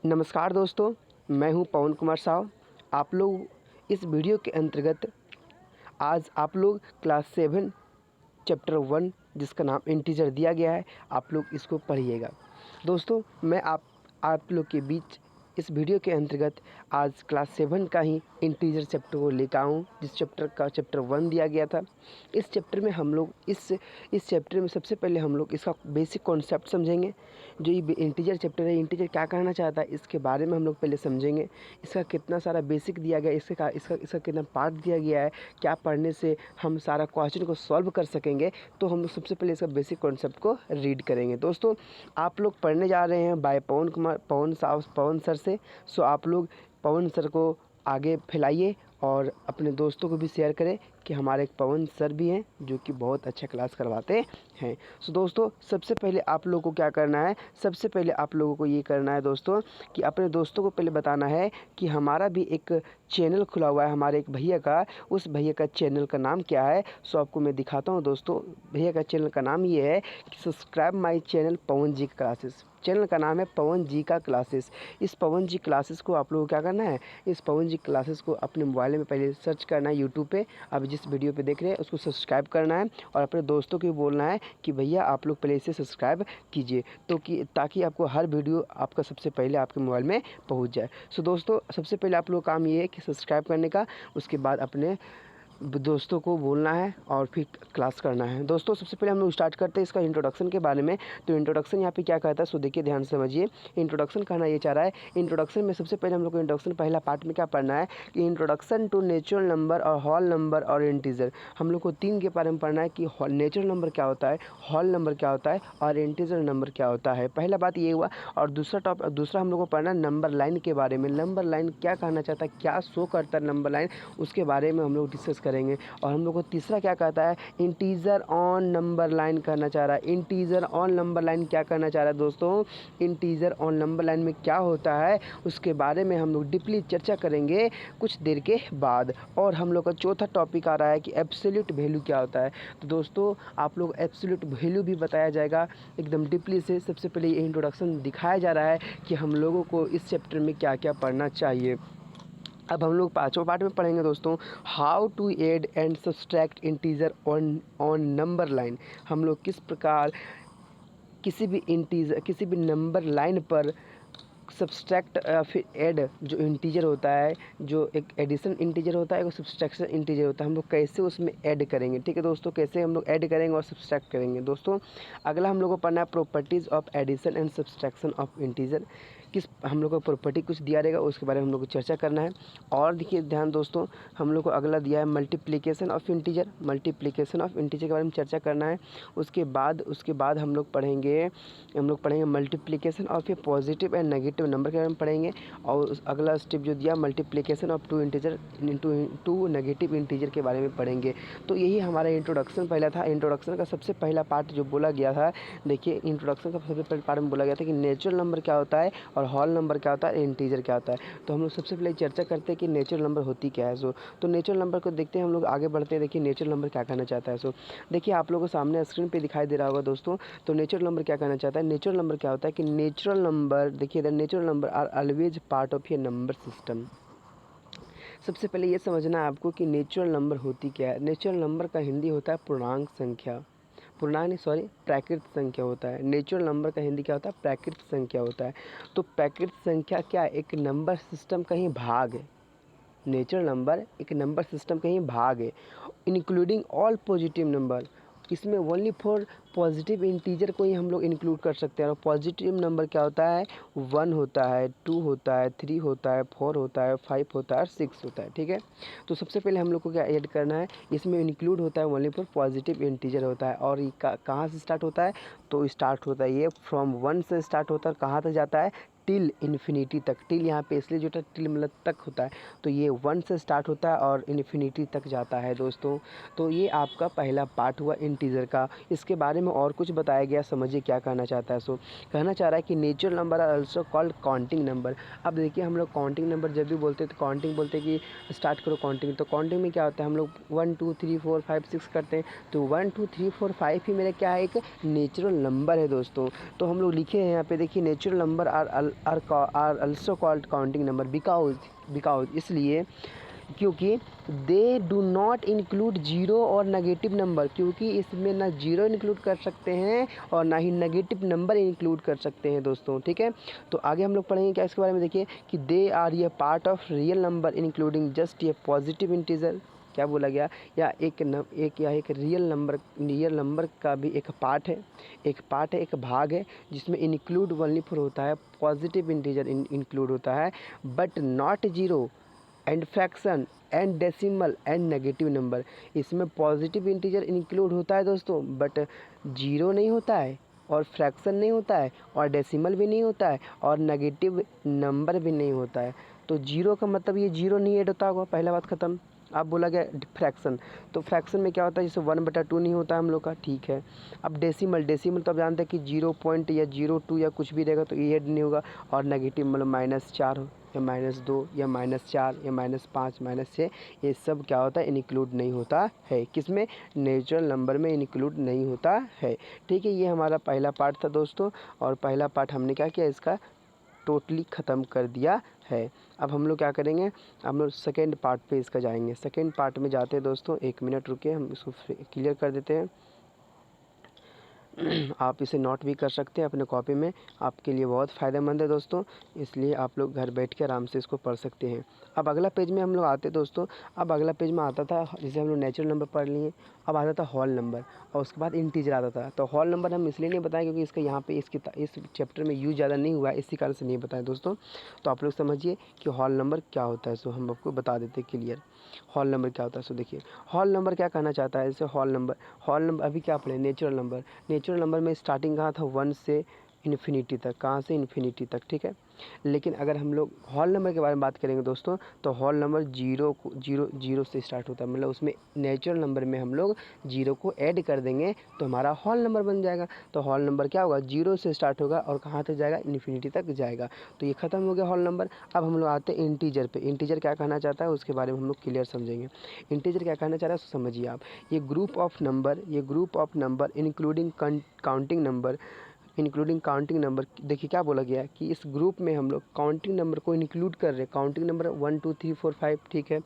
नमस्कार दोस्तों, मैं हूं पवन कुमार साव। आप लोग इस वीडियो के अंतर्गत आज आप लोग क्लास 7 चैप्टर 1 जिसका नाम इंटीजर दिया गया है, आप लोग इसको पढ़िएगा। दोस्तों, मैं आप लोग के बीच इस वीडियो के अंतर्गत आज क्लास 7 का ही इंटीजर चैप्टर को लेकर आऊँ, जिस चैप्टर का चैप्टर 1 दिया गया था। इस चैप्टर में हम लोग इस चैप्टर में सबसे पहले हम लोग इसका बेसिक कॉन्सेप्ट समझेंगे। जो ये इंटीजर चैप्टर है, इंटीजर क्या कहना चाहता है, इसके बारे में हम लोग पहले समझेंगे। इसका कितना सारा बेसिक दिया गया है, इसका कितना पार्ट दिया गया है, क्या पढ़ने से हम सारा क्वेश्चन को सॉल्व कर सकेंगे। तो हम लोग सबसे पहले इसका बेसिक कॉन्सेप्ट को रीड करेंगे। दोस्तों, आप लोग पढ़ने जा रहे हैं बाय पवन सर से। सो आप लोग पवन सर को आगे फैलाइए और अपने दोस्तों को भी शेयर करें कि हमारे एक पवन सर भी हैं जो कि बहुत अच्छा क्लास करवाते हैं। सो दोस्तों, सबसे पहले आप लोगों को क्या करना है, सबसे पहले आप लोगों को ये करना है दोस्तों कि अपने दोस्तों को पहले बताना है कि हमारा भी एक चैनल खुला हुआ है, हमारे एक भैया का। उस भैया का चैनल का नाम क्या है, सो आपको मैं दिखाता हूँ। दोस्तों, भैया का चैनल का नाम ये है कि subscribe my channel Pawan ji classes. Channel का नाम है पवन जी का क्लासेस। इस पवन जी क्लासेस को आप लोगों को क्या करना है, इस पवन जी क्लासेस को अपने मोबाइल में पहले सर्च करना है यूट्यूब पे। अब जिस वीडियो पे देख रहे हैं उसको सब्सक्राइब करना है और अपने दोस्तों को भी बोलना है कि भैया आप लोग पहले इसे सब्सक्राइब कीजिए, तो कि ताकि आपको हर वीडियो आपका सबसे पहले आपके मोबाइल में पहुंच जाए। सो दोस्तों, सबसे पहले आप लोग काम ये है कि सब्सक्राइब करने का, उसके बाद अपने दोस्तों को बोलना है और फिर क्लास करना है। दोस्तों, सबसे पहले हम लोग स्टार्ट करते हैं इसका इंट्रोडक्शन के बारे में। तो इंट्रोडक्शन यहाँ पे क्या कहता है, सो देखिए ध्यान से समझिए। इंट्रोडक्शन कहना ये चाह रहा है, इंट्रोडक्शन में सबसे पहले हम लोग को इंट्रोडक्शन पहला पार्ट में क्या पढ़ना है कि इंट्रोडक्शन टू नेचुरल नंबर और होल नंबर और इंटीजर। हम लोग को 3 के बारे में पढ़ना है कि नेचुरल नंबर क्या होता है, होल नंबर क्या होता है और इंटीजर नंबर क्या होता है। पहला बात ये हुआ। और दूसरा हम लोग को पढ़ना है नंबर लाइन के बारे में। नंबर लाइन क्या कहना चाहता है, क्या शो करता है नंबर लाइन, उसके बारे में हम लोग डिस्कस करेंगे। और हम लोग को तीसरा क्या कहता है, इंटीजर ऑन नंबर लाइन कहना चाह रहा है। इंटीजर ऑन नंबर लाइन क्या कहना चाह रहा है दोस्तों, इंटीजर ऑन नंबर लाइन में क्या होता है उसके बारे में हम लोग डीपली चर्चा करेंगे कुछ देर के बाद। और हम लोग का चौथा टॉपिक आ रहा है कि एब्सोल्यूट वैल्यू क्या होता है। तो दोस्तों, आप लोग एब्सोल्यूट वैल्यू भी बताया जाएगा एकदम डीपली से। सबसे पहले ये इंट्रोडक्शन दिखाया जा रहा है कि हम लोगों को इस चैप्टर में क्या क्या पढ़ना चाहिए। अब हम लोग 5वें पार्ट में पढ़ेंगे दोस्तों, how to add and subtract integer on number line. हम लोग किस प्रकार किसी भी नंबर लाइन पर सब्सट्रैक्ट फिर ऐड जो इंटीजर होता है, जो एक एडिशन इंटीजर होता है, एक सब्सट्रैक्शन इंटीजर होता है, हम लोग कैसे उसमें ऐड करेंगे। ठीक है दोस्तों, कैसे हम लोग ऐड करेंगे और सब्सट्रैक्ट करेंगे। दोस्तों, अगला हम लोग को पढ़ना है properties of addition and subtraction of integer. किस हम लोग को प्रॉपर्टी कुछ दिया रहेगा, उसके बारे में हम लोग को चर्चा करना है। और देखिए ध्यान दोस्तों, हम लोग को अगला दिया है multiplication of integer. Multiplication of integer के बारे में चर्चा करना है। उसके बाद हम लोग पढ़ेंगे multiplication of a positive and negative number के बारे में पढ़ेंगे। और अगला स्टेप जो दिया multiplication of two negative integer के बारे में पढ़ेंगे। तो यही हमारा इंट्रोडक्शन पहला था। इंट्रोडक्शन का सबसे पहला पार्ट जो बोला गया था, देखिए इंट्रोडक्शन का सबसे पहले पार्ट में बोला गया था कि नेचुरल नंबर क्या होता है और होल नंबर क्या होता है, इंटीजर क्या होता है। तो हम लोग सबसे पहले चर्चा करते हैं कि नेचुरल नंबर होती क्या है। तो नेचुरल नंबर को देखते हैं, हम लोग आगे बढ़ते हैं। देखिए नेचुरल नंबर क्या कहना चाहता है। देखिए आप लोगों को सामने स्क्रीन पे दिखाई दे रहा होगा दोस्तों। तो नेचुरल नंबर क्या कहना चाहता है, नेचुरल नंबर क्या होता है कि नेचुरल नंबर, देखिए the natural number are always part of a number system. सबसे पहले ये समझना है आपको कि नेचुरल नंबर होती क्या है। नेचुरल नंबर का हिंदी होता है पूर्णांक संख्या, प्राकृत संख्या होता है। नेचुरल नंबर का हिंदी क्या होता है, प्राकृत संख्या होता है। तो प्राकृत संख्या क्या, एक नंबर सिस्टम का ही भाग है। नेचुरल नंबर एक नंबर सिस्टम का ही भाग है, इंक्लूडिंग ऑल पॉजिटिव नंबर। इसमें ओनली फॉर पॉजिटिव इंटीजर को ही हम लोग इंक्लूड कर सकते हैं। और पॉजिटिव नंबर क्या होता है, 1 होता है, 2 होता है, 3 होता है, 4 होता है, 5 होता है और 6 होता है। ठीक है, तो सबसे पहले हम लोग को क्या ऐड करना है, इसमें इंक्लूड होता है ओनली फॉर पॉजिटिव इंटीजर होता है। और ये कहाँ से स्टार्ट होता है, तो स्टार्ट होता है ये फ्रॉम 1 से स्टार्ट होता है, कहाँ तक जाता है, टिल इन्फिनिटी तक। टिल यहाँ पे इसलिए जो होता है टिल मतलब तक होता है, तो ये 1 से स्टार्ट होता है और इन्फिनिटी तक जाता है दोस्तों। तो ये आपका पहला पार्ट हुआ इंटीजर का। इसके बारे में और कुछ बताया गया, समझिए क्या कहना चाहता है। कहना चाह रहा है कि natural number are also called counting number. अब देखिए हम लोग काउंटिंग नंबर जब भी बोलते हैं तो काउंटिंग बोलते हैं कि स्टार्ट करो काउंटिंग। तो काउंटिंग में क्या होता है, हम लोग 1 2 3 4 5 6 करते हैं। तो 1 2 3 4 5 ही मेरा क्या है, एक नेचुरल नंबर है दोस्तों। तो हम लोग लिखे हैं यहाँ पे, देखिए natural number are are also called counting number because इसलिए क्योंकि they do not include zero और नेगेटिव नंबर, क्योंकि इसमें ना जीरो इंक्लूड कर सकते हैं और ना ही नेगेटिव नंबर इंक्लूड कर सकते हैं दोस्तों। ठीक है, तो आगे हम लोग पढ़ेंगे क्या इसके बारे में। देखिए कि दे आर ये part of real number including just ये पॉजिटिव इंटीजर, क्या बोला गया, या एक रियल नंबर का भी एक पार्ट है, एक भाग है जिसमें इंक्लूड ओनली फॉर होता है पॉजिटिव इंटीजर इंक्लूड होता है, but not zero and fraction and decimal and negative number. इसमें पॉजिटिव इंटीजर इंक्लूड होता है दोस्तों, बट जीरो नहीं होता है और फ्रैक्शन नहीं होता है और डेसिमल भी नहीं होता है और नेगेटिव नंबर भी नहीं होता है। तो जीरो का मतलब ये जीरो नहीं ऐड होता होगा, पहला बात ख़त्म। अब बोला गया फ्रैक्शन, तो फ्रैक्शन में क्या होता है, जैसे 1/2 नहीं होता है हम लोग का, ठीक है। अब डेसिमल तो आप जानते हैं कि 0 पॉइंट या 0.2 या कुछ भी रहेगा तो ये ऐड नहीं होगा, और नेगेटिव मतलब -4 हो या -2 या -4 या -5 -6, ये सब क्या होता है, इंक्लूड नहीं होता है। किसमें, नेचुरल नंबर में इंक्लूड नहीं होता है। ठीक है, ये हमारा पहला पार्ट था दोस्तों, और पहला पार्ट हमने क्या किया, इसका टोटली ख़त्म कर दिया है। अब हम लोग क्या करेंगे, हम लोग सेकेंड पार्ट पे इसका जाएंगे। सेकेंड पार्ट में जाते हैं दोस्तों, 1 मिनट रुके, हम इसको क्लियर कर देते हैं। आप इसे नोट भी कर सकते हैं अपने कॉपी में, आपके लिए बहुत फ़ायदेमंद है दोस्तों, इसलिए आप लोग घर बैठ के आराम से इसको पढ़ सकते हैं। अब अगला पेज में हम लोग आते दोस्तों। अब अगला पेज में आता था, जैसे हम लोग नेचुरल नंबर पढ़ लिए, अब आता था होल नंबर, और उसके बाद इंटीजर आता था। तो होल नंबर हम इसलिए नहीं बताएं क्योंकि इसका यहाँ पे इस चैप्टर में यूज ज़्यादा नहीं हुआ है, इसी कारण से नहीं बताएं दोस्तों। तो आप लोग समझिए कि होल नंबर क्या होता है, सो हम आपको बता देते हैं क्लियर। होल नंबर क्या होता है, सो देखिए होल नंबर क्या कहना चाहता है। जैसे होल नंबर अभी क्या पढ़े, नेचुरल नंबर में स्टार्टिंग कहाँ था, 1 से इन्फिनिटी तक, कहाँ से इन्फिनिटी तक, ठीक है। लेकिन अगर हम लोग होल नंबर के बारे में बात करेंगे दोस्तों, तो होल नंबर जीरो से स्टार्ट होता है, मतलब उसमें नेचुरल नंबर में हम लोग जीरो को ऐड कर देंगे तो हमारा होल नंबर बन जाएगा। तो होल नंबर क्या होगा, जीरो से स्टार्ट होगा और कहाँ तक जाएगा, इन्फिनिटी तक जाएगा। तो ये ख़त्म हो गया होल नंबर। अब हम लोग आते हैं इंटीजर पे। इंटीजर क्या कहना चाहता है उसके बारे में हम लोग क्लियर समझेंगे। इंटीजर क्या कहना चाह रहा है समझिए आप। ये group of number including counting number, देखिए क्या बोला गया है कि इस ग्रुप में हम लोग काउंटिंग नंबर को इंक्लूड कर रहे हैं। काउंटिंग नंबर 1 2 3 4 5, ठीक है।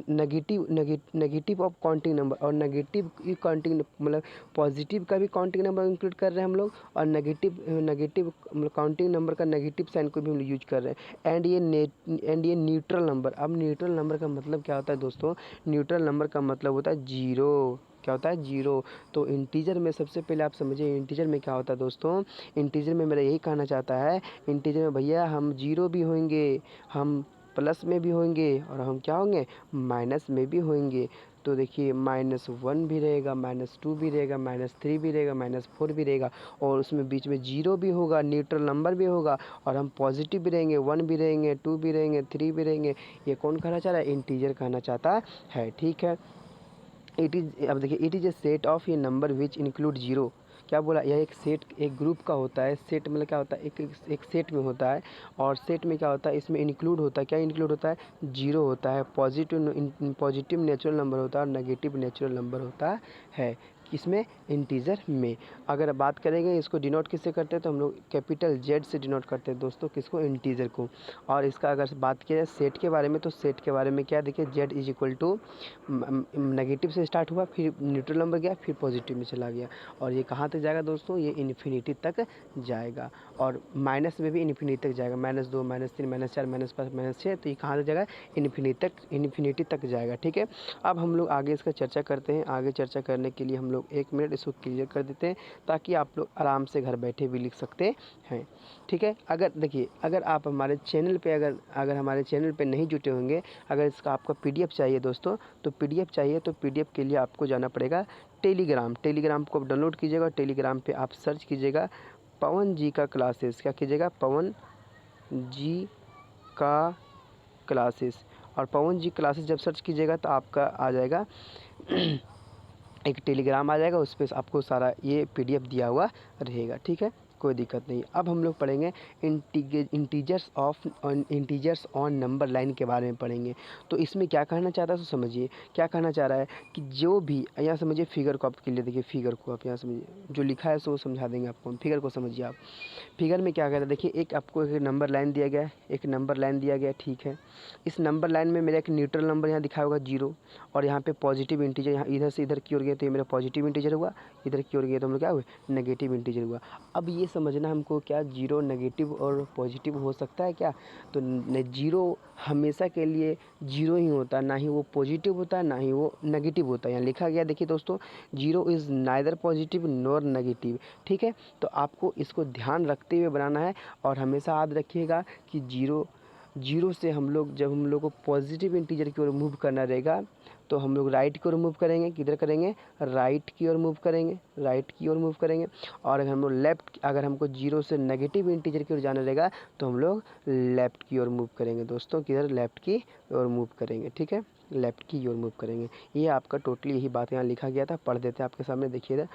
नेगेटिव ऑफ काउंटिंग नंबर, और नेगेटिव काउंटिंग मतलब पॉजिटिव का भी काउंटिंग नंबर इंक्लूड कर रहे हैं हम लोग, और नेगेटिव मतलब काउंटिंग नंबर का नेगेटिव साइन को भी हम लोग यूज कर रहे हैं। एंड ये न्यूट्रल नंबर। अब न्यूट्रल नंबर का मतलब क्या होता है दोस्तों, न्यूट्रल नंबर का मतलब होता है जीरो। क्या होता है, जीरो। तो इंटीजर में सबसे पहले आप समझिए इंटीजर में क्या होता है दोस्तों। इंटीजर में मेरा यही कहना चाहता है, इंटीजर में भैया हम जीरो भी होंगे, हम प्लस में भी होंगे, और हम क्या होंगे, माइनस में भी होंगे। तो देखिए -1 भी रहेगा, -2 भी रहेगा, -3 भी रहेगा, -4 भी रहेगा, और उसमें बीच में जीरो भी होगा, न्यूट्रल नंबर भी होगा, और हम पॉजिटिव भी रहेंगे, 1 भी रहेंगे, 2 भी रहेंगे, 3 भी रहेंगे। ये कौन कहना चाह रहा है, इंटीजर कहना चाहता है, ठीक है। अब देखिए it is a set of ये नंबर विच इंक्लूड जीरो। क्या बोला, यह एक सेट, एक ग्रुप का होता है। सेट मतलब क्या होता है, एक सेट में होता है, और सेट में क्या होता है, इसमें इंक्लूड होता है, क्या इंक्लूड होता है, जीरो होता है, पॉजिटिव नेचुरल नंबर होता है, और नेगेटिव नेचुरल नंबर होता है। किसमें, इंटीजर में। अगर बात करेंगे इसको डिनोट किससे करते हैं, तो हम लोग कैपिटल जेड से डिनोट करते हैं दोस्तों, किसको, इंटीजर को। और इसका अगर बात किया जाए सेट के बारे में, तो सेट के बारे में क्या, देखिए z is equal to negative से स्टार्ट हुआ, फिर न्यूट्रल नंबर गया, फिर पॉजिटिव में चला गया, और ये कहाँ तक जाएगा दोस्तों, ये इन्फिनिटी तक जाएगा, और माइनस में भी इन्फिनिटी तक जाएगा, -2 -3 -4 -5 -6, तो ये कहाँ तक जाएगा, इन्फिनिटी तक जाएगा, ठीक है। अब हम लोग आगे इसका चर्चा करते हैं। आगे चर्चा करने के लिए हम लोग 1 मिनट इसको क्लियर कर देते हैं, ताकि आप लोग आराम से घर बैठे भी लिख सकते हैं, ठीक है। अगर देखिए, अगर आप हमारे चैनल पे अगर हमारे चैनल पे नहीं जुटे होंगे, अगर इसका आपका PDF चाहिए दोस्तों, तो PDF चाहिए, तो PDF के लिए आपको जाना पड़ेगा टेलीग्राम को डाउनलोड कीजिएगा। टेलीग्राम पे आप सर्च कीजिएगा पवन जी का क्लासेस, क्या कीजिएगा, पवन जी का क्लासेस, और पवन जी क्लासेस जब सर्च कीजिएगा तो आपका आ जाएगा एक टेलीग्राम आ जाएगा, उस पर आपको सारा ये PDF दिया हुआ रहेगा, ठीक है। कोई दिक्कत नहीं। अब हम लोग पढ़ेंगे इंटीजर्स ऑन नंबर लाइन के बारे में पढ़ेंगे। तो इसमें क्या कहना चाहता है तो समझिए, क्या कहना चाह रहा है कि जो भी यहाँ समझिए फिगर को आप क्लियर देखिए, फिगर को आप यहाँ समझिए, जो लिखा है सो समझा देंगे आपको, फिगर को समझिए आप। फिगर में क्या कहता है देखिए, एक आपको एक नंबर लाइन दिया गया है, एक नंबर लाइन दिया गया है, ठीक है। इस नंबर लाइन में मेरा एक न्यूट्रल नंबर यहाँ दिखा होगा 0, और यहाँ पे पॉजिटिव इंटीजर, यहाँ इधर से इधर की ओर गए तो ये मेरा पॉजिटिव इंटीजर हुआ, इधर की ओर गए तो हम लोग क्या हुए, नेगेटिव इंटीजर हुआ। अब ये समझना हमको, क्या 0 नेगेटिव और पॉजिटिव हो सकता है क्या? तो 0 हमेशा के लिए 0 ही होता है, ना ही वो पॉजिटिव होता है ना ही वो नेगेटिव होता है। यहाँ लिखा गया देखिए दोस्तों, 0 is neither positive nor negative, ठीक है। तो आपको इसको ध्यान रखते हुए बनाना है, और हमेशा याद रखिएगा कि 0 से हम लोग, जब हम लोग को पॉजिटिव इंटीजर की ओर मूव करना रहेगा तो हम लोग राइट की ओर मूव करेंगे। किधर करेंगे? राइट की ओर मूव करेंगे, राइट की ओर मूव करेंगे। और अगर हम लोग लेफ़्ट, अगर हमको 0 से नेगेटिव इंटीजर की ओर जाना रहेगा तो हम लोग लेफ़्ट की ओर मूव करेंगे दोस्तों। किधर? लेफ़्ट की ओर मूव करेंगे, ठीक है, लेफ़्ट की ओर मूव करेंगे। ये आपका टोटली यही बात यहाँ लिखा गया था, पढ़ देते हैं आपके सामने, देखिए।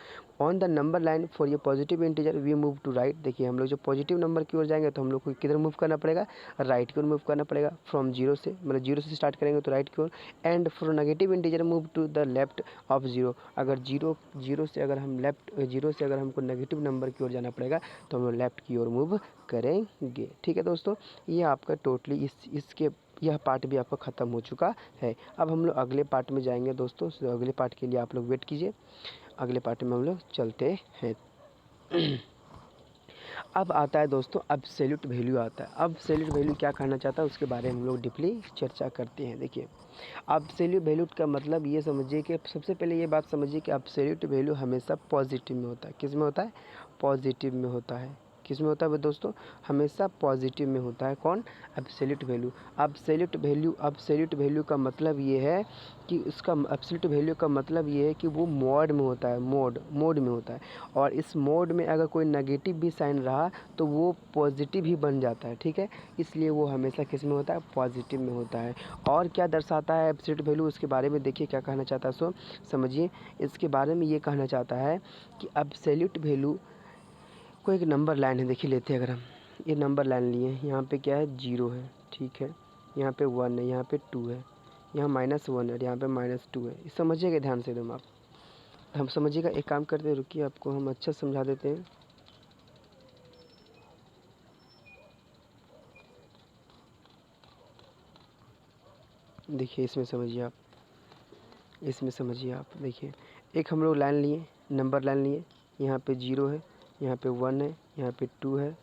On the number line for ये positive integer we move to right. देखिए हम लोग जो पॉजिटिव नंबर की ओर जाएंगे तो हम लोग को किधर मूव करना पड़ेगा? राइट की ओर मूव करना पड़ेगा। फ्रॉम 0 से, मतलब 0 से स्टार्ट करेंगे तो राइट की ओर। And for negative integer move to the left of 0। अगर 0 से अगर हम लेफ्ट, 0 से अगर हमको नेगेटिव नंबर की ओर जाना पड़ेगा तो हम लोग लेफ्ट की ओर मूव करेंगे, ठीक है दोस्तों। ये आपका टोटली इसके यह पार्ट भी आपका ख़त्म हो चुका है। अब हम लोग अगले पार्ट में जाएंगे दोस्तों, तो अगले पार्ट के लिए आप लोग वेट कीजिए, अगले पार्ट में हम लोग चलते हैं। अब आता है दोस्तों एब्सोल्यूट वैल्यू आता है। एब्सोल्यूट वैल्यू क्या कहना चाहता है उसके बारे में हम लोग डीपली चर्चा करते हैं। देखिए, एब्सोल्यूट वैल्यू का मतलब ये समझिए कि सबसे पहले ये बात समझिए कि एब्सोल्यूट वैल्यू हमेशा पॉजिटिव में होता है। किस में होता है? पॉजिटिव में होता है। किस में होता है दोस्तों? हमेशा पॉजिटिव में होता है। कौन? Absolute value. एब्सोल्यूट वैल्यू का मतलब ये है कि उसका एब्सोल्यूट वैल्यू का मतलब ये है कि वो मोड में होता है, मोड में होता है। और इस मोड में अगर कोई नेगेटिव भी साइन रहा तो वो पॉजिटिव ही बन जाता है, ठीक है। इसलिए वो हमेशा किस में होता है? पॉजिटिव में होता है। और क्या दर्शाता है एब्सोल्यूट वैल्यू, उसके बारे में देखिए क्या कहना चाहता है। सो समझिए, इसके बारे में ये कहना चाहता है कि एब्सोल्यूट वैल्यू को एक नंबर लाइन है, देखिए लेते हैं अगर हम ये नंबर लाइन लिए, यहाँ पे क्या है? 0 है, ठीक है, यहाँ पे 1 है, यहाँ पे 2 है, यहाँ -1 है, यहाँ पे -2 है। समझिएगा ध्यान से एकदम आप, हम समझिएगा। एक काम करते हैं, रुकिए, आपको हम अच्छा समझा देते हैं। देखिए इसमें समझिए आप, इसमें समझिए आप। देखिए, एक हम लोग लाइन लिए, नंबर लाइन लिए, यहाँ पे 0 है, यहाँ पे 1 है, यहाँ पे 2 है,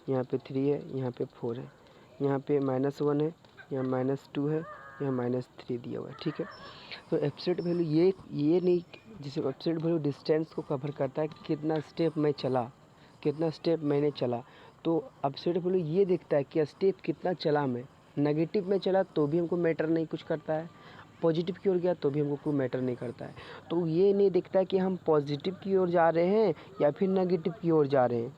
यहाँ पे 3 है, यहाँ पे 4 है, यहाँ पे -1 है, यहाँ -2 है, यहाँ -3 दिया हुआ है, ठीक है। तो एब्सोल्यूट वैल्यू ये नहीं, जैसे एब्सोल्यूट वैल्यू डिस्टेंस को कवर करता है कि कितना स्टेप मैं चला, कितना स्टेप मैंने चला। तो एब्सोल्यूट वैल्यू ये देखता है कि स्टेप कितना चला मैं। नेगेटिव में चला तो भी हमको मैटर नहीं कुछ करता है, पॉजिटिव की ओर गया तो भी हमको कोई मैटर नहीं करता है। तो ये नहीं देखता है कि हम पॉजिटिव की ओर जा रहे हैं या फिर नेगेटिव की ओर जा रहे हैं,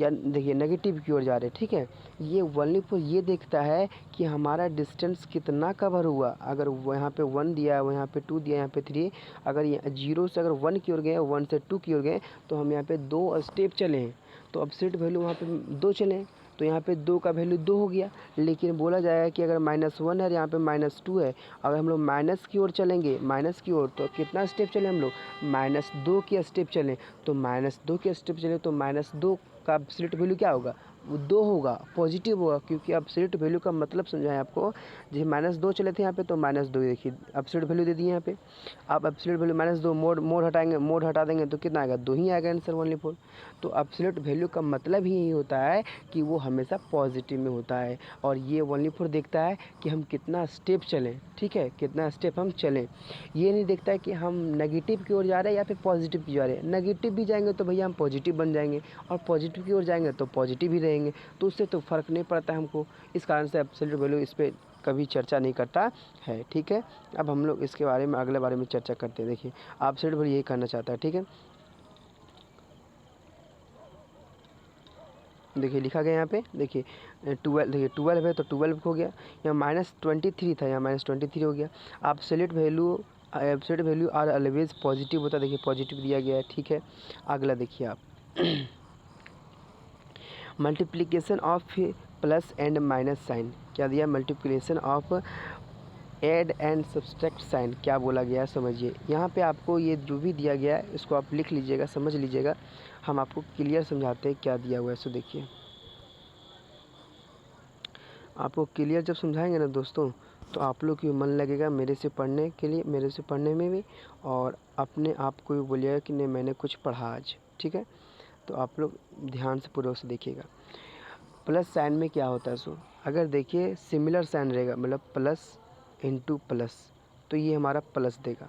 या देखिए नेगेटिव की ओर जा रहे हैं, ठीक है। ये ओनली फॉर ये देखता है कि हमारा डिस्टेंस कितना कवर हुआ। अगर वो यहाँ पे 1 दिया है, यहाँ पे 2 दिया है, यहाँ पे 3, अगर 0 से अगर 1 की ओर गए, 1 से 2 की ओर गए, तो हम यहाँ पे 2 स्टेप चले हैं। तो एब्सोल्यूट वैल्यू वहाँ पे 2 चले हैं, तो यहाँ पे 2 का वैल्यू 2 हो गया। लेकिन बोला जाएगा कि अगर -1 है और यहाँ पे -2 है, अगर हम लोग माइनस की ओर चलेंगे, माइनस की ओर, तो कितना स्टेप चले हम लोग? -2 के स्टेप चलें। तो -2 के स्टेप चले तो -2 का एब्सोल्यूट वैल्यू क्या होगा? वो 2 होगा, पॉजिटिव होगा, क्योंकि एब्सोल्यूट वैल्यू का मतलब समझाएं आपको। जैसे -2 चले थे यहाँ पे, तो -2 देखिए एब्सोल्यूट वैल्यू दे दिए यहाँ पे। आप एब्सोल्यूट वैल्यू -2 मोड हटाएंगे, मोड हटा देंगे तो कितना आएगा? 2 ही आएगा आंसर, ओनली 4। तो एब्सोल्यूट वैल्यू का मतलब ही यही होता है कि वो हमेशा पॉजिटिव में होता है। और ये ओनली 4 देखता है कि हम कितना स्टेप चलें, ठीक है, कितना स्टेप हम चलें। ये नहीं देखता है कि हम नेगेटिव की ओर जा रहे हैं या फिर पॉजिटिव की ओर जा रहे हैं। नेगेटिव भी जाएंगे तो भैया हम पॉजिटिव बन जाएंगे, और पॉजिटिव की ओर जाएंगे तो पॉजिटिव ही रहेंगे, तो उससे तो फ़र्क नहीं पड़ता है हमको। इस कारण से एब्सोल्यूट वैल्यू इस पर कभी चर्चा नहीं करता है, ठीक है। अब हम लोग इसके बारे में अगले बारे में चर्चा करते हैं। देखिए एब्सोल्यूट वैल्यू यही कहना चाहता है, ठीक है। देखिए लिखा गया यहाँ पे, देखिए 12, देखिए 12 है तो 12 हो गया। यहाँ -23 था, यहाँ -23 हो गया। Absolute value are always positive होता है, देखिए पॉजिटिव दिया गया है, ठीक है। अगला देखिए आप multiplication of plus and minus sign क्या दिया, multiplication of add and subtract sign क्या बोला गया है समझिए। यहाँ पे आपको ये जो भी दिया गया है इसको आप लिख लीजिएगा, समझ लीजिएगा। हम आपको क्लियर समझाते हैं क्या दिया हुआ है। सो देखिए, आपको क्लियर जब समझाएंगे ना दोस्तों तो आप लोग की मन लगेगा मेरे से पढ़ने के लिए, मेरे से पढ़ने में भी, और अपने आप को भी बोलिएगा कि नहीं मैंने कुछ पढ़ा आज। ठीक है, तो आप लोग ध्यान से पूर्वक से देखिएगा। प्लस साइन में क्या होता है, सो अगर देखिए सिमिलर साइन रहेगा, मतलब प्लस इंटू प्लस, तो ये हमारा प्लस देगा।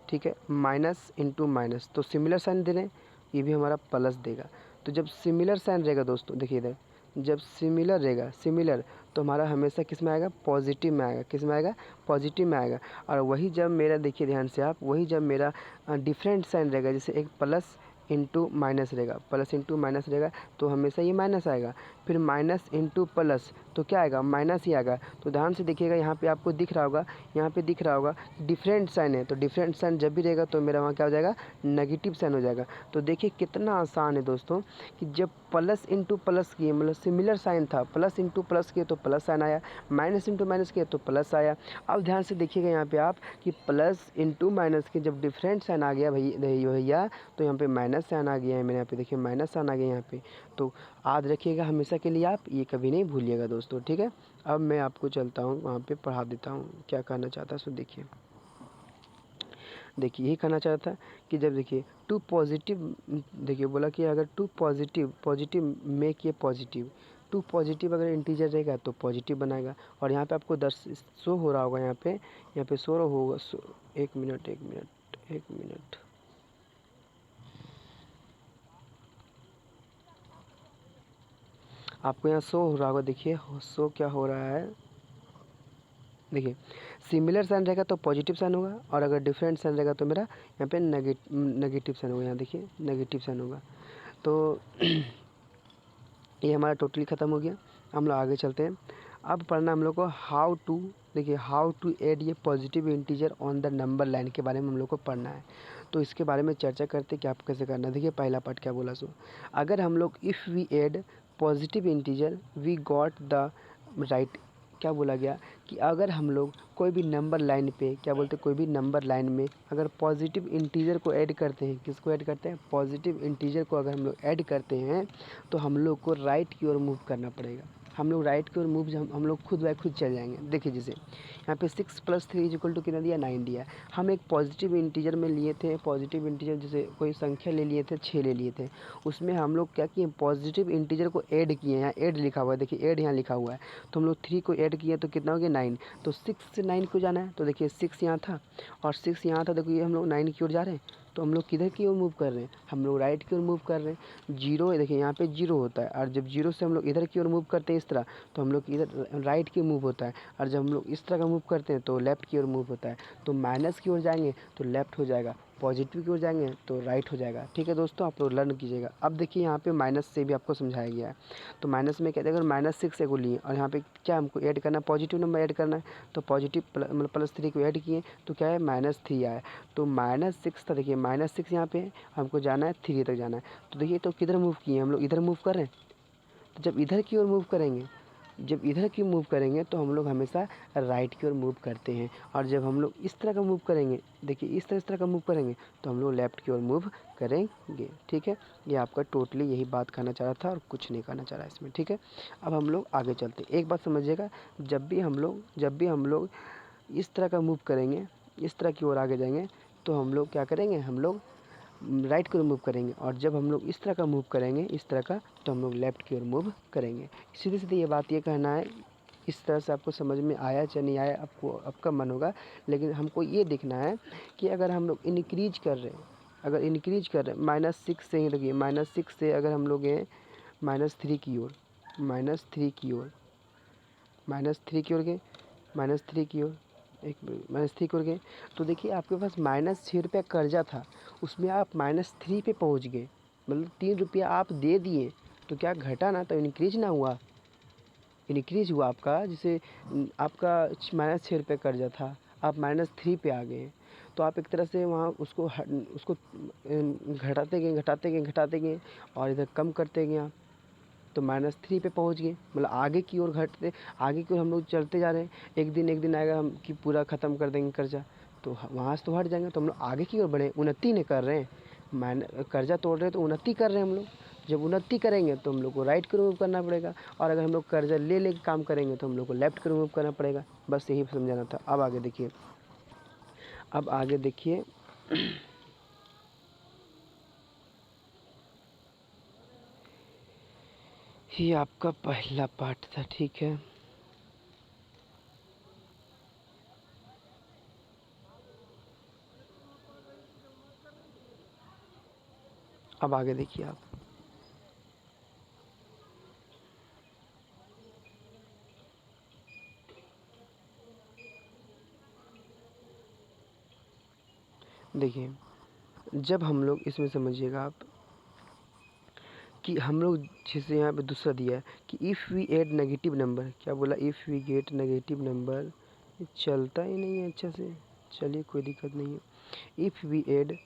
ठीक है, माइनस इंटू माइनस, तो सिमिलर साइन दे रहे हैं, ये भी हमारा प्लस देगा। तो जब सिमिलर साइन रहेगा दोस्तों, देखिए इधर जब सिमिलर रहेगा, सिमिलर, तो हमारा हमेशा किस में आएगा, पॉजिटिव में आएगा। किस में आएगा, पॉजिटिव में आएगा। और वही जब मेरा, देखिए ध्यान से आप, वही जब मेरा डिफरेंट साइन रहेगा, जैसे एक प्लस इंटू माइनस रहेगा, प्लस इंटू माइनस रहेगा, तो हमेशा ये माइनस आएगा। फिर माइनस इंटू प्लस, तो क्या आएगा, माइनस ही आएगा। तो ध्यान से देखिएगा, यहाँ पे आपको दिख रहा होगा, यहाँ पे दिख रहा होगा डिफरेंट साइन है, तो डिफरेंट साइन जब भी रहेगा तो मेरा वहाँ क्या हो जाएगा, नेगेटिव साइन हो जाएगा। तो देखिए कितना आसान है दोस्तों, कि जब प्लस इंटू प्लस किए, मतलब सिमिलर साइन था, प्लस इंटू प्लस किए तो प्लस साइन आया, माइनस इंटू माइनस किए तो प्लस आया। अब ध्यान से देखिएगा यहाँ पे आप कि प्लस इंटू माइनस के जब डिफरेंट साइन आ गया भैया, तो यहाँ पे माइनस साइन आ गया है, मेरे यहाँ पे देखिए माइनस साइन आ गया यहाँ पे। तो याद रखिएगा हमेशा के लिए, आप ये कभी नहीं भूलिएगा दोस्तों। ठीक है, अब मैं आपको चलता हूँ वहाँ पे पढ़ा देता हूँ क्या कहना चाहता है। सो देखिए, यही कहना चाहता था कि जब देखिए टू पॉजिटिव, देखिए बोला कि अगर टू पॉजिटिव, पॉजिटिव मेक ये पॉजिटिव, टू पॉजिटिव अगर इंटीजर रहेगा तो पॉजिटिव बनाएगा। और यहाँ पे आपको शो हो रहा होगा, यहाँ पे शो होगा, एक मिनट एक मिनट एक मिनट, आपको यहाँ शो हो रहा होगा, देखिए शो क्या हो रहा है। देखिए सिमिलर साइन रहेगा तो पॉजिटिव साइन होगा, और अगर डिफरेंट साइन रहेगा तो मेरा यहाँ पे नेगेटिव साइन होगा। यहाँ देखिए नेगेटिव साइन होगा। तो ये हमारा टोटली ख़त्म हो गया। हम लोग आगे चलते हैं। अब पढ़ना हम लोग को हाउ टू, देखिए हाउ टू ऐड ये positive integer on the number line के बारे में हम लोग को पढ़ना है। तो इसके बारे में चर्चा करते हैं कि आप कैसे करना है। देखिए पहला पार्ट क्या बोला, सो अगर हम लोग if we add positive integer we got the right, क्या बोला गया कि अगर हम लोग कोई भी नंबर लाइन पे, क्या बोलते हैं, कोई भी नंबर लाइन में अगर पॉजिटिव इंटीजर को ऐड करते हैं, किसको ऐड करते हैं, पॉजिटिव इंटीजर को अगर हम लोग ऐड करते हैं तो हम लोग को राइट की ओर मूव करना पड़ेगा। हम लोग राइट की ओर मूव, हम लोग खुद बाय खुद चल जाएंगे। देखिए जैसे यहाँ पे 6 + 3 = कितना दिया, 9 दिया। हम एक पॉजिटिव इंटीजर में लिए थे, पॉजिटिव इंटीजर जैसे कोई संख्या ले लिए थे, 6 ले लिए थे, उसमें हम लोग क्या किए, पॉजिटिव इंटीजर को ऐड किए। यहाँ ऐड लिखा हुआ है, देखिए ऐड यहाँ लिखा हुआ है, तो हम लोग 3 को ऐड किए तो कितना हो गया, 9। तो 6 से 9 को जाना है, तो देखिए 6 यहाँ था और 6 यहाँ था, देखिए हम लोग 9 की ओर जा रहे हैं। तो हम लोग किधर की ओर मूव कर रहे हैं, हम लोग राइट की ओर मूव कर रहे हैं। जीरो, देखिए यहाँ पे जीरो होता है, और जब जीरो से हम लोग इधर की ओर मूव करते हैं इस तरह, तो हम लोग इधर राइट की मूव होता है, और जब हम लोग इस तरह का मूव करते हैं तो लेफ़्ट की ओर मूव होता है। तो माइनस की ओर जाएंगे तो लेफ़्ट हो जाएगा, पॉजिटिव की ओर जाएंगे तो राइट हो जाएगा। ठीक है दोस्तों, आप लोग लर्न कीजिएगा। अब देखिए यहाँ पे माइनस से भी आपको समझाया गया है। तो माइनस में क्या, अगर -6 को लिए और यहाँ पे क्या हमको ऐड करना है, पॉजिटिव नंबर ऐड करना है, तो पॉजिटिव मतलब +3 को ऐड किए तो क्या है, -3 आया। तो -6 था, देखिए -6 यहाँ पे है, हमको जाना है 3 तक जाना है। तो देखिए तो किधर मूव किए, हम लोग इधर मूव कर रहे हैं। तो जब इधर की ओर मूव करेंगे, जब इधर की मूव करेंगे तो हम लोग हमेशा राइट की ओर मूव करते हैं, और जब हम लोग इस तरह का मूव करेंगे, देखिए इस तरह का मूव करेंगे तो हम लोग लेफ़्ट की ओर मूव करेंगे। ठीक है, ये आपका टोटली यही बात कहना चाह रहा था और कुछ नहीं कहना चाह रहा इसमें। ठीक है, अब हम लोग आगे चलते हैं। एक बात समझिएगा, जब भी हम लोग इस तरह का मूव करेंगे, इस तरह की ओर आगे जाएंगे, तो हम लोग क्या करेंगे, हम लोग राइट की ओर मूव करेंगे, और जब हम लोग इस तरह का मूव करेंगे, इस तरह का, तो हम लोग लेफ़्ट की ओर मूव करेंगे। सीधे सीधे ये बात ये कहना है। इस तरह से आपको समझ में आया चाहे नहीं आया, आपको आपका मन होगा, लेकिन हमको ये देखना है कि अगर हम लोग इनक्रीज कर रहे हैं, अगर इनक्रीज कर रहे हैं -6 से ही, देखिए -6 से अगर हम लोग हैं -3 की ओर, -3 की ओर, -3 की ओर गए, -3 की ओर, एक -3 की ओर गए, तो देखिए आपके पास -6 रुपया कर्जा था, उसमें आप -3 पे पहुंच गए, मतलब 3 रुपया आप दे दिए, तो क्या घटा ना, तो इनक्रीज ना हुआ, इनक्रीज हुआ आपका। जैसे आपका -6 रुपये कर्जा था, आप -3 पे आ गए, तो आप एक तरह से वहाँ उसको घटाते गए, और इधर कम करते गए आप। तो -3 पे पहुंच गए, मतलब आगे की ओर घटते, आगे की ओर हम लोग चलते जा रहे हैं। एक दिन आएगा हम कि पूरा ख़त्म कर देंगे कर्जा, तो वहाँ से तो हट जाएंगे। तो हम लोग आगे की ओर बढ़े, उन्नति नहीं कर रहे हैं, कर्जा तोड़ रहे हैं तो उन्नति कर रहे हैं हम लोग। जब उन्नति करेंगे तो हम लोग को राइट को रिमूव करना पड़ेगा, और अगर हम लोग कर्जा ले काम करेंगे तो हम लोग को लेफ्ट को रिमूव करना पड़ेगा। बस यही समझाना था। अब आगे देखिए, अब आगे देखिए ये आपका पहला पार्ट था, ठीक है। अब आगे देखिए आप, देखिए जब हम लोग इसमें समझिएगा आप कि हम लोग जैसे यहाँ पे दूसरा दिया है कि if we add negative number, क्या बोला, if we get negative number, ये चलता ही नहीं है अच्छे से। चलिए कोई दिक्कत नहीं है। इफ़ वी ऐड,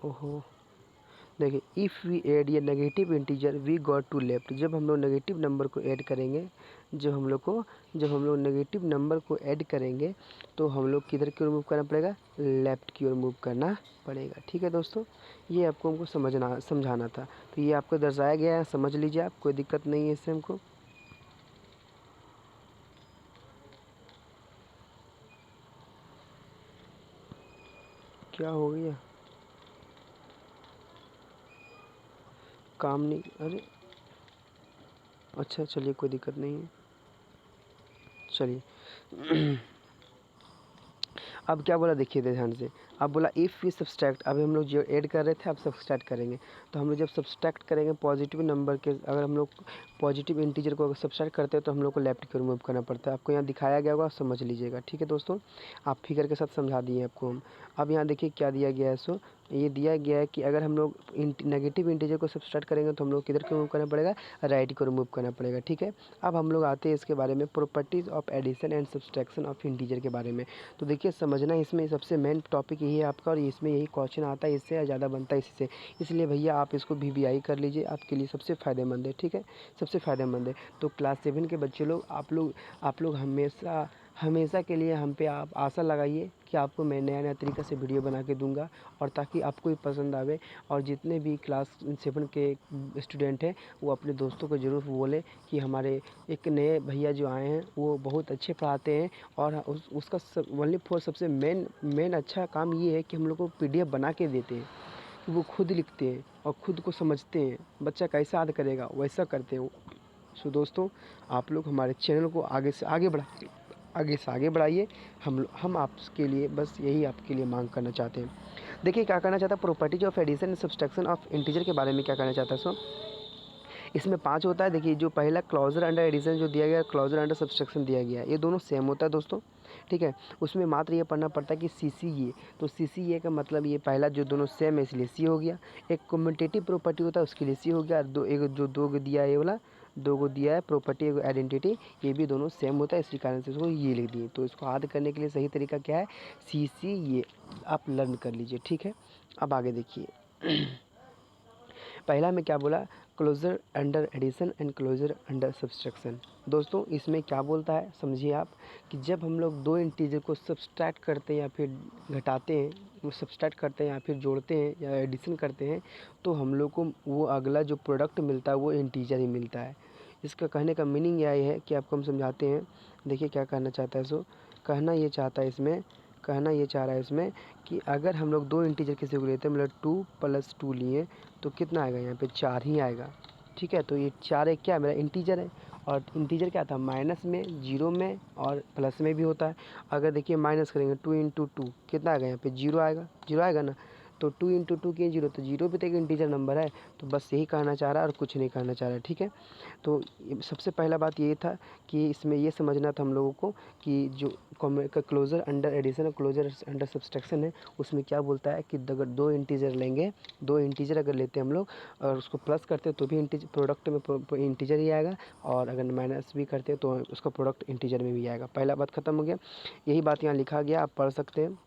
ओहो, देखिए इफ़ वी ऐड ये negative integer we got to left, जब हम लोग नेगेटिव नंबर को ऐड करेंगे, जब हम लोग नेगेटिव नंबर को ऐड करेंगे तो हम लोग किधर की ओर मूव करना पड़ेगा, लेफ़्ट की ओर मूव करना पड़ेगा। ठीक है दोस्तों, ये आपको हमको समझाना था। तो ये आपको दर्शाया गया है, समझ लीजिए आप, कोई दिक्कत नहीं है इससे हमको। क्या हो गया, काम नहीं, अरे अच्छा चलिए कोई दिक्कत नहीं है, चलिए अब क्या बोला देखिए ध्यान से। अब बोला इफ़ वी सब्सट्रैक्ट, अभी हम लोग जो ऐड कर रहे थे अब सब्सट्रैक्ट करेंगे। तो हम लोग जब सब्सट्रैक्ट करेंगे पॉजिटिव नंबर के, अगर हम लोग पॉजिटिव इंटीजर को अगर सब्सट्रैक्ट करते हैं तो हम लोग को लेफ्ट की ओर मूव करना पड़ता है। आपको यहाँ दिखाया गया होगा, आप समझ लीजिएगा। ठीक है दोस्तों, आप फिगर के साथ समझा दिए आपको हम। अब यहाँ देखिए क्या दिया गया है, सो ये दिया गया है कि अगर हम लोग नेगेटिव इंटीजर को सब्सट्रैक्ट करेंगे तो हम लोग किधर को मूव करना पड़ेगा, राइट को रिमूव करना पड़ेगा। ठीक है, अब हम लोग आते हैं इसके बारे में, properties of addition and subtraction of integer के बारे में। तो देखिए समझना, इसमें सबसे मेन टॉपिक यही है आपका, और इसमें यही क्वेश्चन आता है, इससे ज़्यादा बनता है इससे। इसलिए भैया आप इसको VVI कर लीजिए, आपके लिए सबसे फ़ायदेमंद है। ठीक है, सबसे फ़ायदेमंद है। तो क्लास 7 के बच्चे लोग, आप लोग हमेशा के लिए हम पे आप आशा लगाइए कि आपको मैं नया तरीक़ा से वीडियो बना के दूंगा, और ताकि आपको भी पसंद आवे। और जितने भी क्लास 7 के स्टूडेंट हैं वो अपने दोस्तों को ज़रूर बोलें कि हमारे एक नए भैया जो आए हैं वो बहुत अच्छे पढ़ाते हैं। और उसका ओनली फॉर सबसे मेन अच्छा काम ये है कि हम लोग को PDF बना के देते हैं, कि वो खुद लिखते हैं और खुद को समझते हैं, बच्चा कैसा याद करेगा वैसा करते हैं वो। सो दोस्तों, आप लोग हमारे चैनल को आगे से आगे बढ़ाइए। हम आपके लिए बस यही आपके लिए मांग करना चाहते हैं। देखिए क्या करना चाहता है, properties of addition and subtraction of integer के बारे में क्या करना चाहता है। सो इसमें 5 होता है। देखिए जो पहला क्लोजर अंडर एडिशन जो दिया गया, क्लोजर अंडर सब्सट्रैक्शन दिया गया है, ये दोनों सेम होता है दोस्तों। ठीक है, उसमें मात्र ये पढ़ना पड़ता है कि CCA, तो CCA का मतलब ये पहला जो दोनों सेम है इसलिए C हो गया। एक कम्यूटेटिव प्रॉपर्टी होता है उसके लिए C हो गया। एक जो 2 दिया है, ये वाला 2 दिया है प्रॉपर्टी आइडेंटिटी, ये भी दोनों सेम होता है, इसी कारण से इसको ये लिख दिए। तो इसको याद करने के लिए सही तरीका क्या है, CCA, आप लर्न कर लीजिए। ठीक है, अब आगे देखिए पहला में क्या बोला, closure under addition and closure under subtraction. दोस्तों इसमें क्या बोलता है समझिए आप, कि जब हम लोग 2 इंटीजर को सब्सट्रैक्ट करते हैं या फिर घटाते हैं, वो सब्सट्रैक्ट करते हैं या फिर जोड़ते हैं या एडिशन करते हैं, तो हम लोग को वो अगला जो प्रोडक्ट मिलता है वो इंटीजर ही मिलता है। इसका कहने का मीनिंग यह है कि आपको हम समझाते हैं। देखिए क्या कहना चाहता है, सो कहना ये चाह रहा है इसमें कि अगर हम लोग 2 इंटीजर किसी को लेते हैं, मतलब 2 + 2 लिए तो कितना आएगा, यहाँ पे 4 ही आएगा। ठीक है, तो ये 4 एक क्या है, मेरा इंटीजर है। और इंटीजर क्या था, माइनस में, जीरो में और प्लस में भी होता है। अगर देखिए माइनस करेंगे 2 × 2 कितना आएगा, यहाँ पे जीरो आएगा ना। तो 2 × 2 किए जीरो, तो जीरो भी तो एक इंटीजर नंबर है। तो बस यही कहना चाह रहा है और कुछ नहीं कहना चाह रहा है। ठीक है, तो सबसे पहला बात ये था कि इसमें ये समझना था हम लोगों को कि जो क्लोजर अंडर एडिशन और क्लोजर अंडर सब्सट्रैक्शन है, उसमें क्या बोलता है कि अगर 2 इंटीजर लेंगे, 2 इंटीजर अगर लेते हैं हम लोग और उसको प्लस करते हैं तो भी इंटीजर प्रोडक्ट में इंटीजर ही आएगा, और अगर माइनस भी करते हैं तो उसका प्रोडक्ट इंटीजर में भी आएगा। पहला बात खत्म हो गया, यही बात यहाँ लिखा गया, आप पढ़ सकते हैं।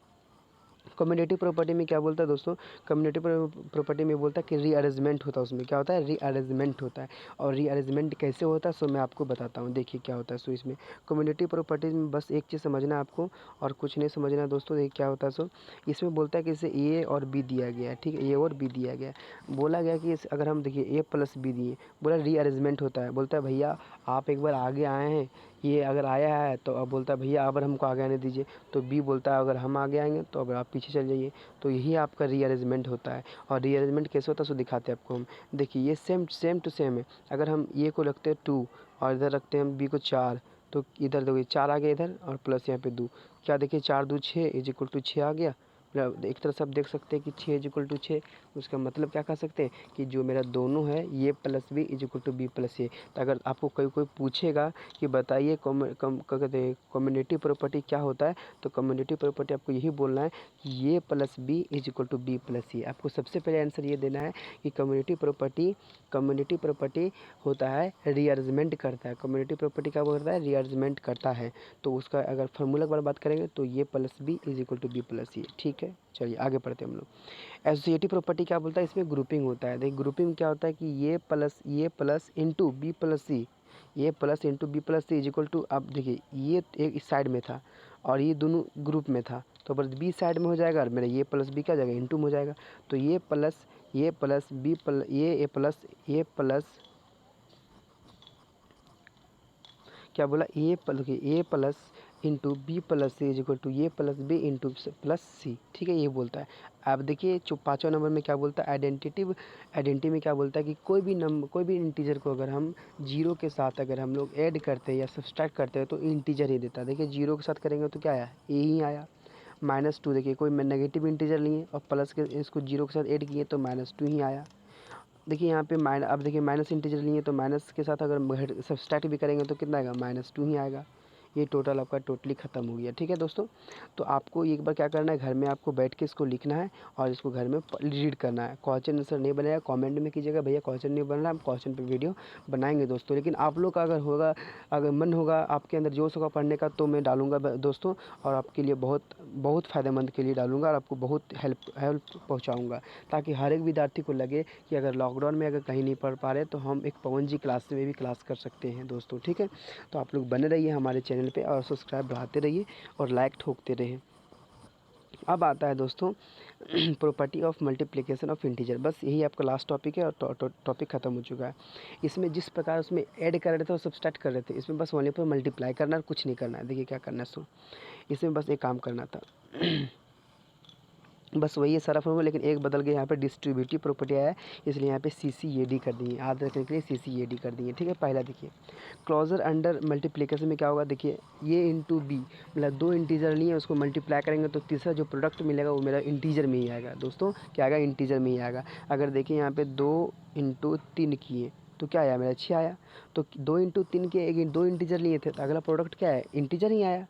कम्यूटेटिव प्रॉपर्टी में क्या बोलता है दोस्तों, कम्यूटेटिव प्रॉपर्टी में बोलता है कि रीअरेंजमेंट होता है, उसमें क्या होता है, रीअरेंजमेंट होता है। और रीअरेंजमेंट कैसे होता है सो मैं आपको बताता हूँ, देखिए क्या होता है। सो इसमें कम्यूटेटिव प्रॉपर्टी में बस एक चीज़ समझना है आपको और कुछ नहीं समझना दोस्तों। देखिए क्या होता है सो इसमें बोलता है कि इसे ए और बी दिया गया है, ठीक है, ए और बी दिया गया है। बोला गया कि अगर हम देखिए ए प्लस बी दिए, बोला रीअरेंजमेंट होता है, बोलता है भैया आप एक बार आगे आए हैं, ये अगर आया है तो अब बोलता है भैया अब हमको आगे आने दीजिए, तो बी बोलता है अगर हम आगे आएंगे तो अब आप पीछे चल जाइए। तो यही आपका रीअरेंजमेंट होता है। और रीअरेंजमेंट कैसे होता है सो दिखाते हैं आपको हम। देखिए ये सेम टू सेम है। अगर हम ए को रखते हैं 2 और इधर रखते हैं हम बी को 4, तो इधर देखिए 4 आ गया इधर और प्लस यहाँ पे 2, क्या देखिए 4 2 6 इज इक्वल टू 6 आ गया। एक तरह से आप देख सकते हैं कि 6 इज इक्वल टू 6, उसका मतलब क्या कह सकते हैं कि जो मेरा दोनों है A plus B is equal to B plus A. तो अगर आपको कोई पूछेगा कि बताइए क्या कहते हैं कम्यूटेटिव प्रॉपर्टी क्या होता है, तो कम्यूटेटिव प्रॉपर्टी आपको यही बोलना है कि ये plus B is equal to B plus A. आपको सबसे पहले आंसर ये देना है कि कम्यूटेटिव प्रॉपर्टी होता है रीअरेंजमेंट करता है। कम्यूटेटिव प्रॉपर्टी क्या करता है, रीअरेंजमेंट करता है। तो उसका अगर फार्मूला की बात करेंगे तो A plus B is equal to B plus A, ठीक है। चलिए आगे पढ़ते हैं हम लोग। एसोसिएटिव प्रॉपर्टी क्या बोलता है, इसमें ग्रुपिंग होता है। देखिए ग्रुपिंग क्या होता है कि ये plus into B plus c, ये plus into B plus C is equal to, अब देखिए ये एक इस साइड में था और ये दोनों ग्रुप में था, तो बस बी साइड में हो जाएगा और मेरा ये प्लस बी क्या हो जाएगा, इंटू में हो जाएगा। तो ये प्लस बी प्लस ये प्लस क्या बोला, A plus into B plus C is equal to A plus B into plus C, ठीक है, ये बोलता है। अब देखिए जो 5वां नंबर में क्या बोलता है, आइडेंटिटी में क्या बोलता है कि कोई भी इंटीजर को अगर हम जीरो के साथ अगर हम लोग ऐड करते हैं या सब्सट्रैक्ट करते हैं तो इंटीजर ही देता है। देखिए जीरो के साथ करेंगे तो क्या आया, ए ही आया। -2 देखिए कोई नेगेटिव इंटीजर लिए और प्लस के इसको जीरो के साथ ऐड किए तो -2 ही आया। देखिए यहाँ पे अब देखिए माइनस इंटीजर लिए तो माइनस के साथ अगर सब्सट्रैक्ट भी करेंगे तो कितना आएगा, -2 ही आएगा। ये टोटल आपका टोटली ख़त्म हो गया, ठीक है दोस्तों। तो आपको एक बार क्या करना है, घर में आपको बैठ के इसको लिखना है और इसको घर में रीड करना है। क्वेश्चन आंसर नहीं बनेगा कमेंट में कीजिएगा भैया क्वेश्चन नहीं बन रहा, हम क्वेश्चन पे वीडियो बनाएंगे दोस्तों। लेकिन आप लोग का अगर मन होगा, आपके अंदर जोश होगा पढ़ने का, तो मैं डालूंगा दोस्तों, और आपके लिए बहुत फ़ायदेमंद के लिए डालूंगा और आपको बहुत हेल्प पहुँचाऊँगा, ताकि हर एक विद्यार्थी को लगे कि अगर लॉकडाउन में अगर कहीं नहीं पढ़ पा रहे तो हम एक पवन जी क्लास में भी क्लास कर सकते हैं दोस्तों, ठीक है। तो आप लोग बने रहिए हमारे चैनल पे और सब्सक्राइब बढ़ाते रहिए और लाइक ठोकते रहिए। अब आता है दोस्तों property of multiplication of integer. बस यही आपका लास्ट टॉपिक है और टॉपिक ख़त्म हो चुका है। इसमें जिस प्रकार उसमें ऐड कर रहे थे और सब्सट्रैक्ट कर रहे थे, इसमें बस वहीं पर मल्टीप्लाई करना है, कुछ नहीं करना है। देखिए क्या करना है, सो इसमें बस एक काम करना था बस वही है सारा फॉर्मूला, लेकिन एक बदल गया, यहाँ पे डिस्ट्रीब्यूटिव प्रॉपर्टी आया है इसलिए यहाँ पे CCAD कर दिए, याद रखने के लिए CCAD कर दिए, ठीक है। पहला देखिए क्लोजर अंडर मल्टीप्लिकेशन में क्या होगा, देखिए ये इंटू बी, मतलब 2 इंटीजर लिए उसको मल्टीप्लाई करेंगे तो तीसरा जो प्रोडक्ट मिलेगा वो मेरा इंटीजर में ही आएगा दोस्तों, क्या आएगा, इंटीजर में ही आएगा। अगर देखिए यहाँ पे 2 इंटू 3 किए तो क्या आया, मेरा 6 आया। तो 2 इंटू 3 के 2 इंटीजर लिए थे तो अगला प्रोडक्ट क्या है, इंटीजर ही आया।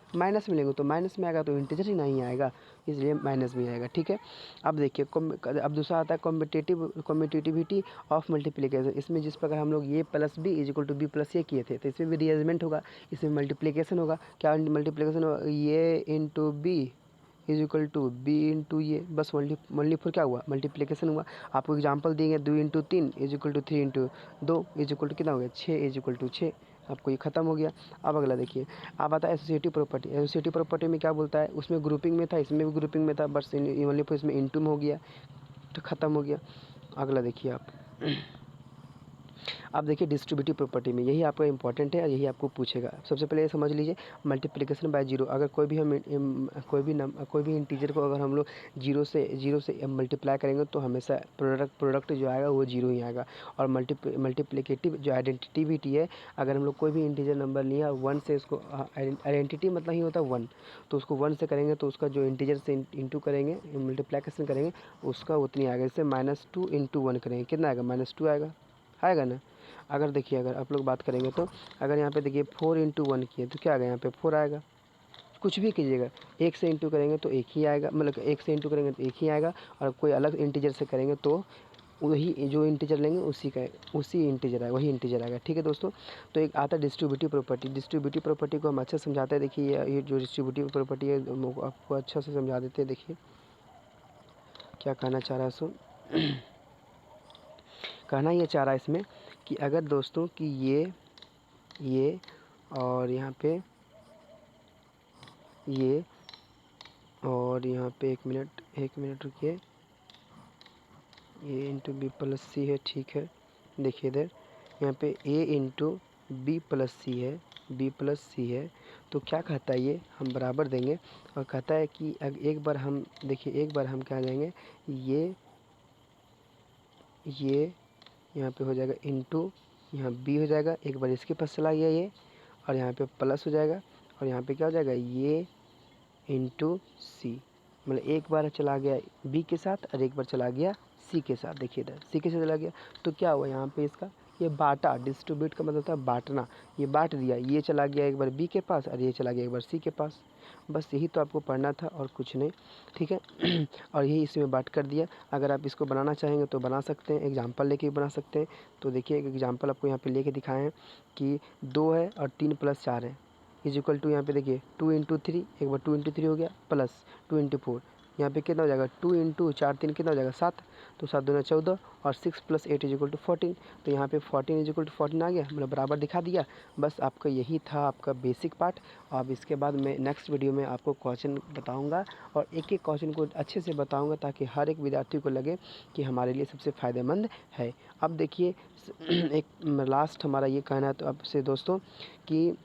माइनस में लेंगे तो माइनस में आएगा, तो इंटीजर ही नहीं आएगा, इसलिए माइनस में आएगा, ठीक है। अब देखिए अब दूसरा आता है कम्यूटेटिविटी ऑफ मल्टीप्लिकेशन। इसमें जिस प्रकार हम लोग A plus B is equal to B plus A किए थे, तो इसमें भी रीअरेंजमेंट होगा, इसमें मल्टीप्लिकेशन होगा। क्या मल्टीप्लिकेशन होगा, ये into b is equal to b into ये, बस ओनली फॉर क्या हुआ, मल्टीप्लिकेशन हुआ। आपको एग्जांपल देंगे 2 into 3 is equal to 3 into 2 is equal to कितना हो गया, 6 इज इक्वल टू 6। आपको ये खत्म हो गया। अब अगला देखिए, अब आता है एसोसिएटिव प्रॉपर्टी। एसोसिएटिव प्रॉपर्टी में क्या बोलता है, उसमें ग्रुपिंग में था, इसमें भी ग्रुपिंग में था, बस ओनली फॉर इसमें इंटू में हो गया, तो ख़त्म हो गया। अगला देखिए आप अब देखिए डिस्ट्रीब्यूटिव प्रॉपर्टी में यही आपका इंपॉर्टेंट है और यही आपको पूछेगा। सबसे पहले ये समझ लीजिए मल्टीप्लिकेशन बाय जीरो। अगर कोई भी इंटीजर को अगर हम लोग जीरो से मल्टीप्लाई करेंगे तो हमेशा प्रोडक्ट जो आएगा वो जीरो ही आएगा। और मल्टीप्लिकेटिव जो आइडेंटिटी है, अगर हम लोग कोई भी इंटीजर नंबर लिया 1 से उसको, आइडेंटिटी मतलब ही होता है 1, तो उसको 1 से करेंगे तो उसका जो इंटीजर से इंटू करेंगे, मल्टीप्लिकेशन करेंगे, उसका उतनी आएगा। जैसे -2 इंटू 1 करेंगे, कितना आएगा, -2 आएगा ना। अगर देखिए अगर आप लोग बात करेंगे तो अगर यहाँ पे देखिए 4 इंटू 1 किए तो क्या आएगा, यहाँ पे 4 आएगा। कुछ भी कीजिएगा, 1 से इंटू करेंगे तो 1 ही आएगा, मतलब 1 से इंटू करेंगे तो 1 ही आएगा, और कोई अलग इंटीजर से करेंगे तो वही जो इंटीजर लेंगे उसी इंटीजर आएगा, वही इंटीजर आएगा, ठीक है दोस्तों। तो एक आता है डिस्ट्रीब्यूटिव प्रॉपर्टी। डिस्ट्रीब्यूटिव प्रॉपर्टी को हम अच्छे से समझाते हैं। देखिए ये जो डिस्ट्रीब्यूटिव प्रॉपर्टी है आपको अच्छा से समझा देते हैं। देखिए क्या कहना चाह रहा है सो कहना ये चाह रहा है इसमें कि अगर दोस्तों कि ये और यहाँ पे ये और यहाँ पे एक मिनट रुकिए, ए इंटू बी प्लस सी है, ठीक है। देखिए इधर यहाँ पे ए इंटू बी प्लस सी है, बी प्लस सी है, तो क्या कहता है ये हम बराबर देंगे और कहता है कि एक बार हम देखिए, एक बार हम क्या देंगे, ये यहाँ पे हो जाएगा इंटू, यहाँ बी हो जाएगा, एक बार इसके पास चला गया ये, और यहाँ पे प्लस हो जाएगा, और यहाँ पे क्या हो जाएगा, ये इंटू सी, मतलब एक बार चला गया बी के साथ और एक बार चला गया सी के साथ। देखिए इधर सी के साथ चला गया, तो क्या हुआ यहाँ पे इसका, ये बांटा, डिस्ट्रीब्यूट का मतलब होता है बांटना, ये बांट दिया, ये चला गया एक बार बी के पास और ये चला गया एक बार सी के पास। बस यही तो आपको पढ़ना था और कुछ नहीं, ठीक है। और यही इसमें बांट कर दिया। अगर आप इसको बनाना चाहेंगे तो बना सकते हैं, एग्जाम्पल लेके बना सकते हैं। तो देखिए एक एग्जाम्पल आपको यहाँ पे लेके दिखाए हैं कि 2 है और 3 + 4 है, इज इक्वल टू यहाँ पे देखिए 2 × 3, एक बार 2 × 3 हो गया, प्लस 2 × 4, यहाँ पे कितना हो जाएगा 2 × 4 3 कितना हो जाएगा 7, तो 7 दूना 14 और 6 + 8 = 14, तो यहाँ पे 14 = 14 आ गया, मतलब बराबर दिखा दिया। बस आपका यही था आपका बेसिक पार्ट। अब इसके बाद मैं नेक्स्ट वीडियो में आपको क्वेश्चन बताऊँगा और एक एक क्वेश्चन को अच्छे से बताऊँगा ताकि हर एक विद्यार्थी को लगे कि हमारे लिए सबसे फ़ायदेमंद है। अब देखिए एक लास्ट हमारा ये कहना है तो आपसे दोस्तों कि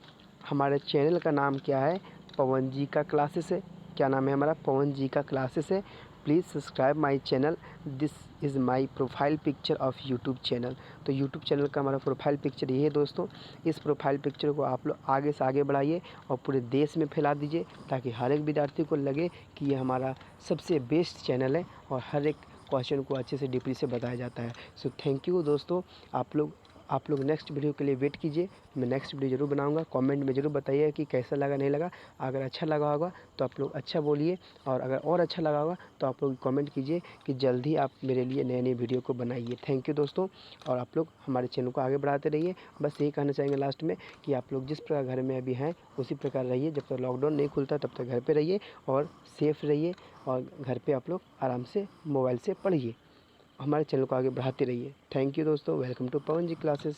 हमारे चैनल का नाम क्या है, पवन जी का क्लासेस है। क्या नाम है हमारा, पवन जी का क्लासेस है। Please subscribe my channel, this is my profile picture of YouTube channel. तो यूट्यूब चैनल का हमारा प्रोफाइल पिक्चर ये है दोस्तों। इस प्रोफाइल पिक्चर को आप लोग आगे से आगे बढ़ाइए और पूरे देश में फैला दीजिए ताकि हर एक विद्यार्थी को लगे कि ये हमारा सबसे बेस्ट चैनल है और हर एक क्वेश्चन को अच्छे से डीपली से बताया जाता है। सो थैंक यू दोस्तों। आप लोग नेक्स्ट वीडियो के लिए वेट कीजिए, मैं नेक्स्ट वीडियो ज़रूर बनाऊंगा। कमेंट में ज़रूर बताइए कि कैसा लगा नहीं लगा। अगर अच्छा लगा होगा तो आप लोग अच्छा बोलिए, और अगर और अच्छा लगा होगा तो आप लोग कमेंट कीजिए कि जल्दी आप मेरे लिए नए नए वीडियो को बनाइए। थैंक यू दोस्तों, और आप लोग हमारे चैनल को आगे बढ़ाते रहिए। बस यही कहना चाहेंगे लास्ट में कि आप लोग जिस प्रकार घर में अभी हैं उसी प्रकार रहिए, जब तक लॉकडाउन नहीं खुलता तब तक घर पर रहिए और सेफ़ रहिए, और घर पर आप लोग आराम से मोबाइल से पढ़िए। हमारे चैनल को आगे बढ़ाते रहिए। थैंक यू दोस्तों, welcome to Pawan ji classes.